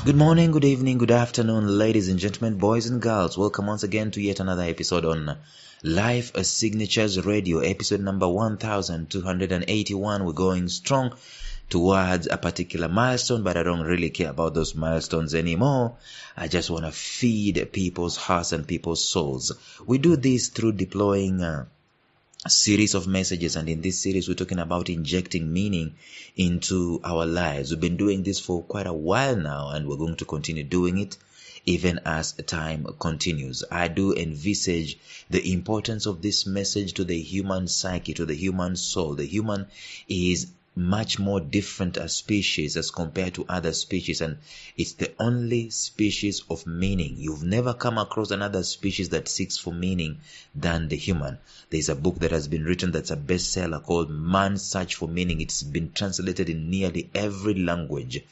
Good morning, good evening, good afternoon, ladies and gentlemen, boys and girls. Welcome once again to yet another episode on Life Signatures Radio, episode number 1281. We're going strong towards a particular milestone, but I don't really care about those milestones anymore. I just want to feed people's hearts and people's souls. We do this through deploying a series of messages, and in this series we're talking about injecting meaning into our lives. We've been doing this for quite a while now, and we're going to continue doing it even as time continues. I do envisage the importance of this message to the human psyche, to the human soul. The human is much more different as species as compared to other species, and it's the only species of meaning. You've never come across another species that seeks for meaning than the human. There's a book that has been written that's a bestseller called Man's Search for Meaning. It's been translated in nearly every language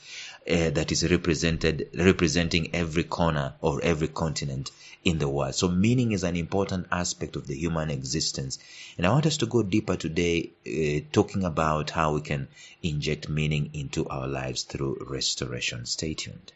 that is representing every corner or every continent in the world. So meaning is an important aspect of the human existence. And I want us to go deeper today, talking about how we can inject meaning into our lives through restoration. Stay tuned.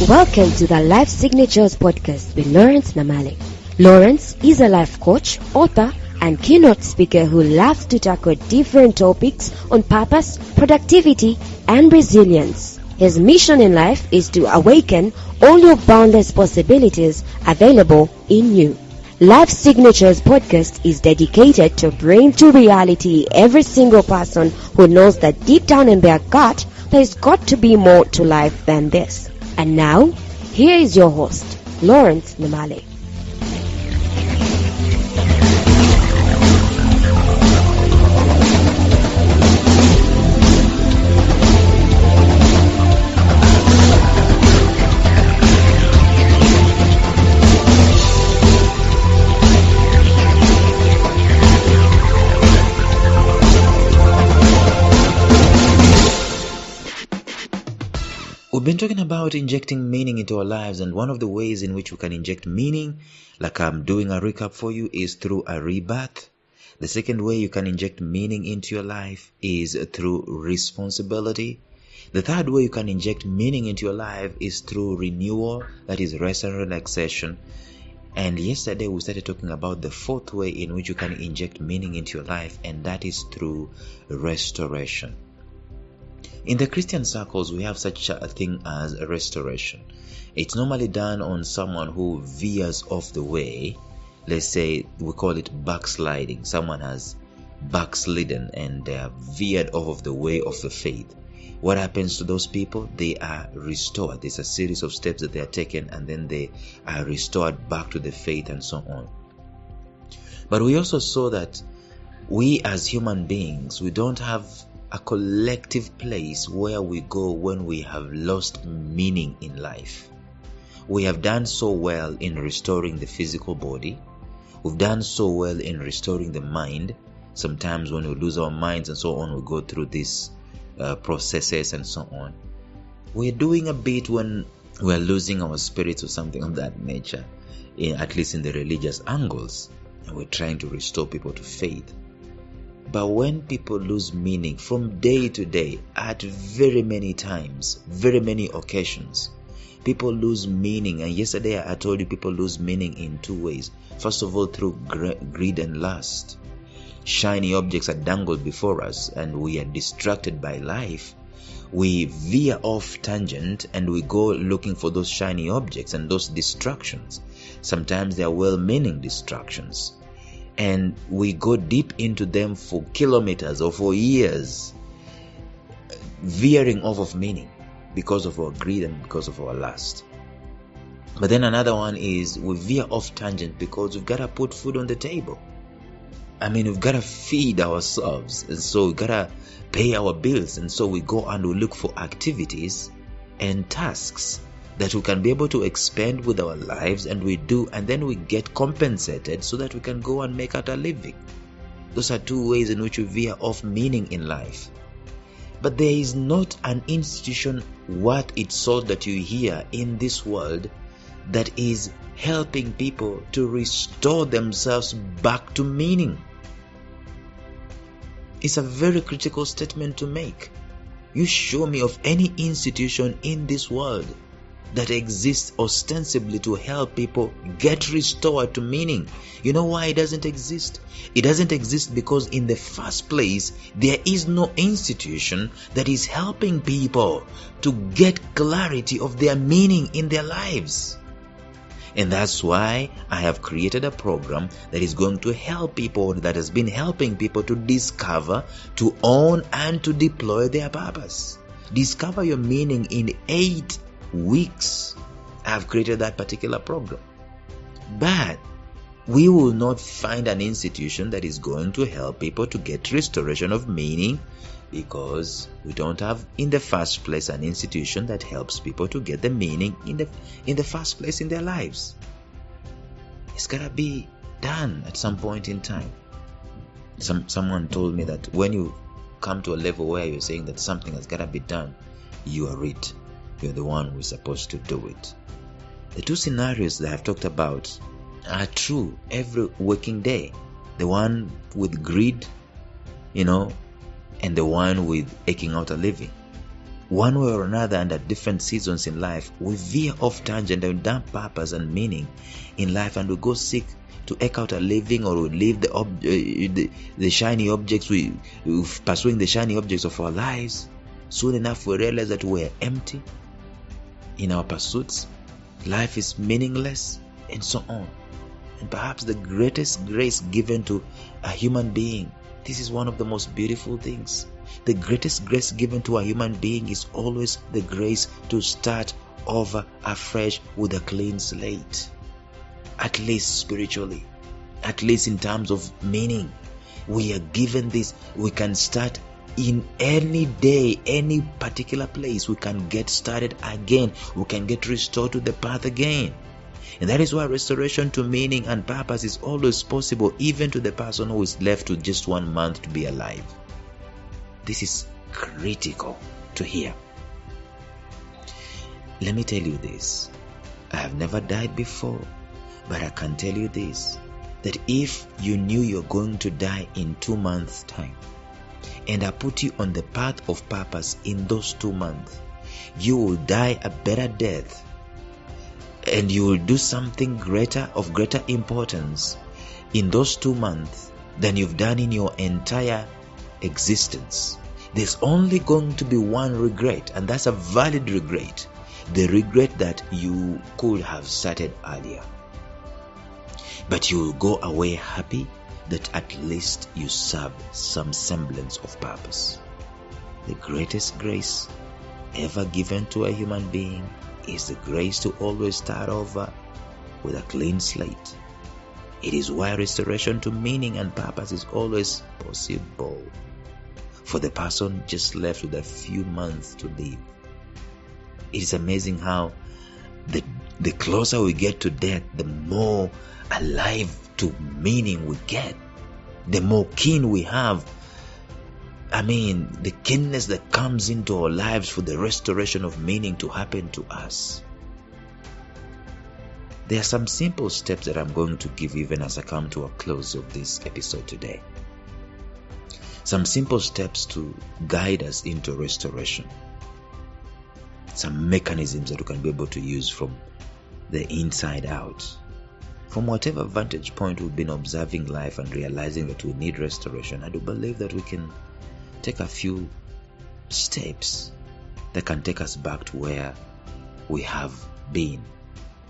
Welcome to the Life Signatures podcast with Lawrence Namale. Lawrence is a life coach, author, and keynote speaker who loves to tackle different topics on purpose, productivity, and resilience. His mission in life is to awaken all your boundless possibilities available in you. Life Signatures podcast is dedicated to bring to reality every single person who knows that deep down in their gut, there's got to be more to life than this. And now, here is your host, Lawrence Namale. We've been talking about injecting meaning into our lives, and one of the ways in which we can inject meaning, like I'm doing a recap for you, is through a rebirth. The second way you can inject meaning into your life is through responsibility. The third way you can inject meaning into your life is through renewal, that is rest and relaxation. And yesterday we started talking about the fourth way in which you can inject meaning into your life, and that is through restoration. In the Christian circles, we have such a thing as a restoration. It's normally done on someone who veers off the way. Let's say we call it backsliding. Someone has backslidden and they have veered off of the way of the faith. What happens to those people? They are restored. There's a series of steps that they are taken, and then they are restored back to the faith and so on. But we also saw that we as human beings, we don't have a collective place where we go when we have lost meaning in life. We have done so well in restoring the physical body. We've done so well in restoring the mind. Sometimes when we lose our minds and so on, we go through these processes and so on. We're doing a bit when we're losing our spirits or something of that nature, at least in the religious angles, and we're trying to restore people to faith. But when people lose meaning from day to day, at very many times, very many occasions, people lose meaning. And yesterday I told you people lose meaning in two ways. First of all, through greed and lust. Shiny objects are dangled before us and we are distracted by life. We veer off tangent and we go looking for those shiny objects and those distractions. Sometimes they are well-meaning distractions. And we go deep into them for kilometers or for years, veering off of meaning because of our greed and because of our lust. But then another one is we veer off tangent because we've got to put food on the table. We've got to feed ourselves, and so we've got to pay our bills, and so we go and we look for activities and tasks that we can be able to expand with our lives, and we do, and then we get compensated so that we can go and make out a living. Those are two ways in which we veer off meaning in life. But there is not an institution worth its salt that you hear in this world that is helping people to restore themselves back to meaning. It's a very critical statement to make. You show me of any institution in this world that exists ostensibly to help people get restored to meaning. You know why it doesn't exist? It doesn't exist because in the first place, there is no institution that is helping people to get clarity of their meaning in their lives. And that's why I have created a program that is going to help people, that has been helping people to discover, to own, and to deploy their purpose. Discover your meaning in 8 weeks. I have created that particular program. But we will not find an institution that is going to help people to get restoration of meaning, because we don't have in the first place an institution that helps people to get the meaning in the first place in their lives. It's gotta be done at some point in time. Someone told me that when you come to a level where you're saying that something has gotta be done, you are it. You're the one who's supposed to do it. The 2 scenarios that I've talked about are true every working day. The one with greed, and the one with aching out a living. One way or another, and at different seasons in life, we veer off tangent and dump purpose and meaning in life, and we go seek to eke out a living, or we leave the shiny objects, we pursuing the shiny objects of our lives. Soon enough, we realize that we're empty in our pursuits. Life is meaningless, and so on. And perhaps the greatest grace given to a human being, this is one of the most beautiful things. The greatest grace given to a human being is always the grace to start over afresh with a clean slate. At least spiritually, at least in terms of meaning. We are given this. We can start in any day, any particular place. We can get started again. We can get restored to the path again. And that is why restoration to meaning and purpose is always possible, even to the person who is left with just 1 month to be alive. This is critical to hear. Let me tell you this. I have never died before, but I can tell you this, that if you knew you're going to die in 2 months' time, and I put you on the path of purpose in those 2 months, you will die a better death, and you will do something greater, of greater importance in those 2 months than you've done in your entire existence. There's only going to be one regret, and that's a valid regret. The regret that you could have started earlier. But you will go away happy that at least you serve some semblance of purpose. The greatest grace ever given to a human being is the grace to always start over with a clean slate. It is why restoration to meaning and purpose is always possible for the person just left with a few months to live. It is amazing how the closer we get to death, the more alive to meaning we get, the more keen we have. The keenness that comes into our lives for the restoration of meaning to happen to us. There are some simple steps that I'm going to give even as I come to a close of this episode today. Some simple steps to guide us into restoration. Some mechanisms that we can be able to use from the inside out. From whatever vantage point we've been observing life and realizing that we need restoration, I do believe that we can take a few steps that can take us back to where we have been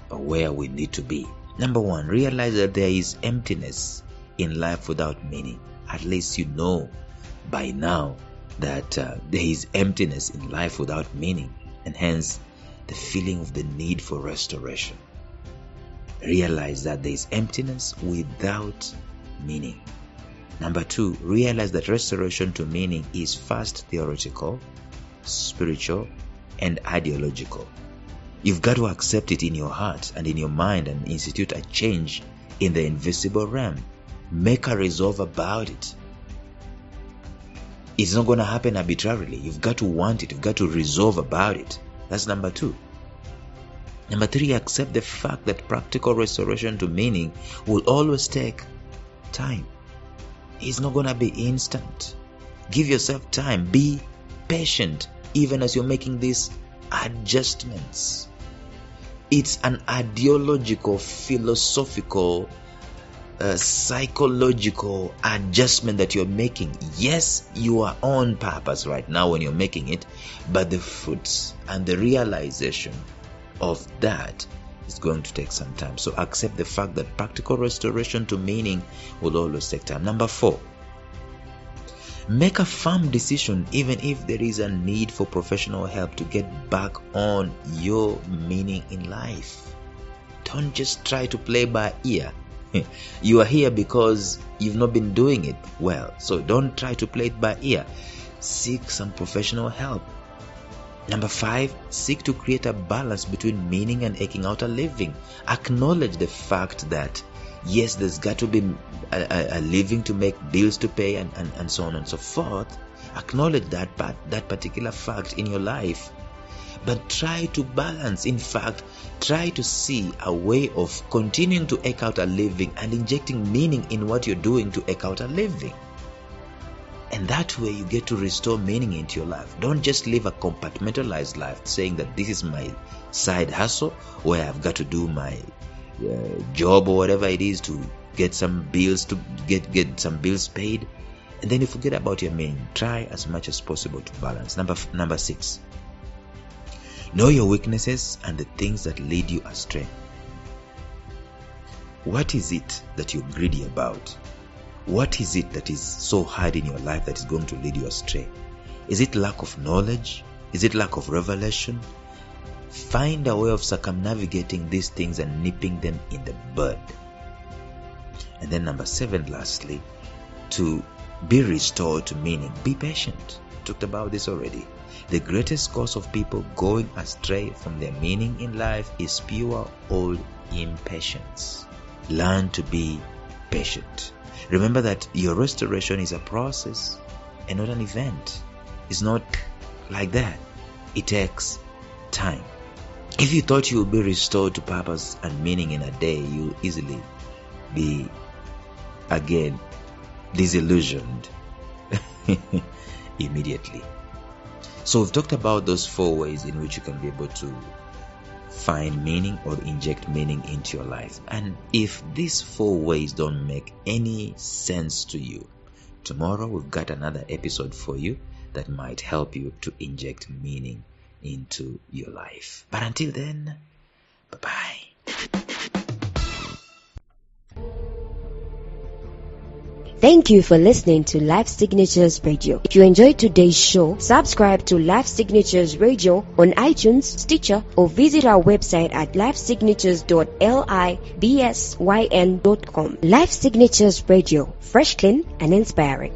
or where we need to be. Number 1, realize that there is emptiness in life without meaning. At least you know by now that there is emptiness in life without meaning, and hence the feeling of the need for restoration. Realize that there is emptiness without meaning. Number 2, realize that restoration to meaning is first theoretical, spiritual, and ideological. You've got to accept it in your heart and in your mind and institute a change in the invisible realm. Make a resolve about it. It's not going to happen arbitrarily. You've got to want it. You've got to resolve about it. That's number 2. Number 3, accept the fact that practical restoration to meaning will always take time. It's not going to be instant. Give yourself time. Be patient even as you're making these adjustments. It's an ideological, philosophical, psychological adjustment that you're making. Yes, you are on purpose right now when you're making it, but the fruits and the realization of that is going to take some time. So accept the fact that practical restoration to meaning will always take time. Number 4, make a firm decision even if there is a need for professional help to get back on your meaning in life. Don't just try to play by ear. You are here because you've not been doing it well. So don't try to play it by ear. Seek some professional help. Number 5, seek to create a balance between meaning and eking out a living. Acknowledge the fact that yes, there's got to be a living to make bills to pay and so on and so forth. Acknowledge that particular fact in your life. But try to balance. In fact, try to see a way of continuing to eke out a living and injecting meaning in what you're doing to eke out a living. And that way you get to restore meaning into your life. Don't just live a compartmentalized life saying that this is my side hustle where I've got to do my job or whatever it is to get some bills, to get some bills paid, and then you forget about your meaning. Try as much as possible to balance. Number 6, know your weaknesses and the things that lead you astray. What is it that you're greedy about? What is it that is so hard in your life that is going to lead you astray? Is it lack of knowledge? Is it lack of revelation? Find a way of circumnavigating these things and nipping them in the bud. And then number 7, lastly, to be restored to meaning, be patient. Talked about this already. The greatest cause of people going astray from their meaning in life is pure old impatience. Learn to be patient. Remember that your restoration is a process and not an event. It's not like that. It takes time. If you thought you would be restored to purpose and meaning in a day, you'll easily be again disillusioned immediately. So we've talked about those 4 ways in which you can be able to find meaning or inject meaning into your life. And if these 4 ways don't make any sense to you, tomorrow we've got another episode for you that might help you to inject meaning into your life. But until then, bye-bye. Thank you for listening to Life Signatures Radio. If you enjoyed today's show, subscribe to Life Signatures Radio on iTunes, Stitcher, or visit our website at lifesignatures.libsyn.com. Life Signatures Radio, fresh, clean, and inspiring.